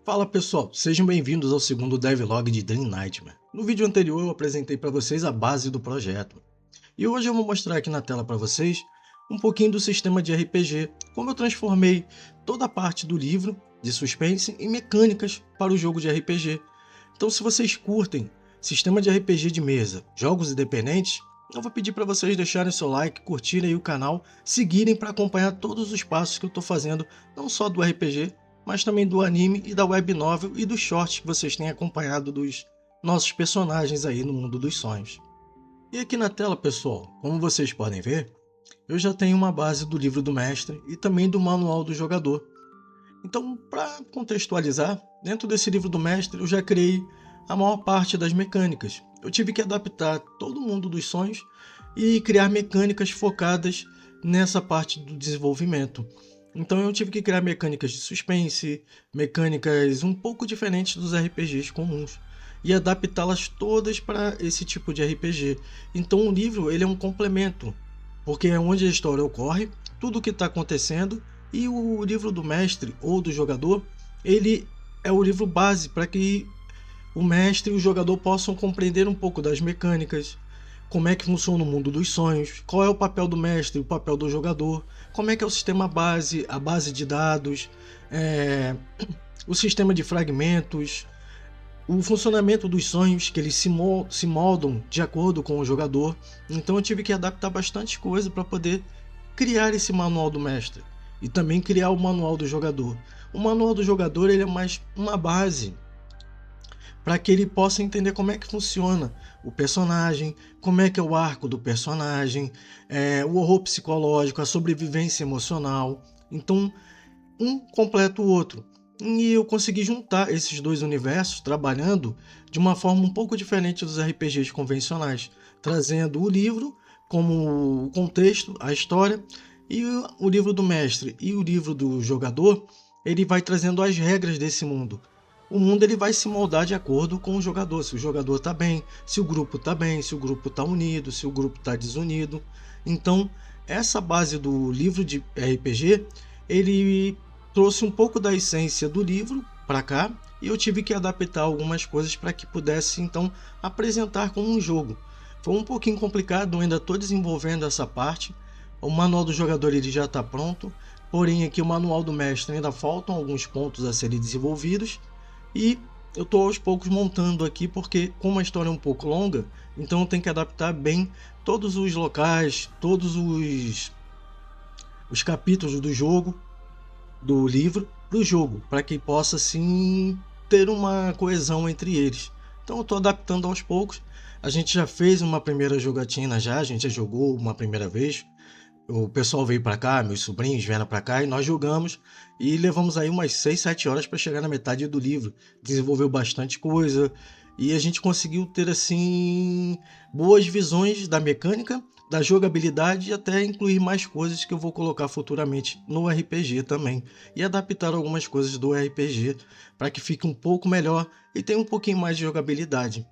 Fala pessoal, sejam bem-vindos ao segundo devlog de Dream Nightmare. No vídeo anterior eu apresentei para vocês a base do projeto. E hoje eu vou mostrar aqui na tela para vocês um pouquinho do sistema de RPG, como eu transformei toda a parte do livro de suspense em mecânicas para o jogo de RPG. Então se vocês curtem sistema de RPG de mesa, jogos independentes, eu vou pedir para vocês deixarem seu like, curtirem aí o canal, seguirem para acompanhar todos os passos que eu estou fazendo, não só do RPG, mas também do anime e da web novel e dos shorts que vocês têm acompanhado dos nossos personagens aí no mundo dos sonhos. E aqui na tela, pessoal, como vocês podem ver, eu já tenho uma base do livro do mestre e também do manual do jogador. Então, para contextualizar, dentro desse livro do mestre eu já criei a maior parte das mecânicas. Eu tive que adaptar todo o mundo dos sonhos e criar mecânicas focadas nessa parte do desenvolvimento. Então eu tive que criar mecânicas de suspense, mecânicas um pouco diferentes dos RPGs comuns e adaptá-las todas para esse tipo de RPG. Então o livro ele é um complemento, porque é onde a história ocorre, tudo o que está acontecendo, e o livro do mestre ou do jogador, ele é o livro base para que o mestre e o jogador possam compreender um pouco das mecânicas, como é que funciona o mundo dos sonhos, qual é o papel do mestre e o papel do jogador, como é que é o sistema base, a base de dados, o sistema de fragmentos, o funcionamento dos sonhos, que eles se moldam de acordo com o jogador. Então eu tive que adaptar bastante coisa para poder criar esse manual do mestre e também criar o manual do jogador. O manual do jogador ele é mais uma base para que ele possa entender como é que funciona o personagem, como é que é o arco do personagem, o horror psicológico, a sobrevivência emocional. Então, um completa o outro. E eu consegui juntar esses dois universos trabalhando de uma forma um pouco diferente dos RPGs convencionais, trazendo o livro como o contexto, a história, e o livro do mestre e o livro do jogador, ele vai trazendo as regras desse mundo. O mundo ele vai se moldar de acordo com o jogador, se o jogador está bem, se o grupo está bem, se o grupo está unido, se o grupo está desunido. Então, essa base do livro de RPG, ele trouxe um pouco da essência do livro para cá e eu tive que adaptar algumas coisas para que pudesse então apresentar como um jogo. Foi um pouquinho complicado, eu ainda estou desenvolvendo essa parte. O manual do jogador ele já está pronto, porém aqui o manual do mestre ainda faltam alguns pontos a serem desenvolvidos. E eu estou aos poucos montando aqui porque como a história é um pouco longa, então eu tenho que adaptar bem todos os locais, todos os capítulos do jogo, do livro, para o jogo, para que possa assim ter uma coesão entre eles. Então eu estou adaptando aos poucos. A gente já fez uma primeira jogatina a gente já jogou uma primeira vez. O pessoal veio para cá, meus sobrinhos vieram para cá e nós jogamos e levamos aí umas 6, 7 horas para chegar na metade do livro. Desenvolveu bastante coisa e a gente conseguiu ter assim boas visões da mecânica, da jogabilidade e até incluir mais coisas que eu vou colocar futuramente no RPG também e adaptar algumas coisas do RPG para que fique um pouco melhor e tenha um pouquinho mais de jogabilidade.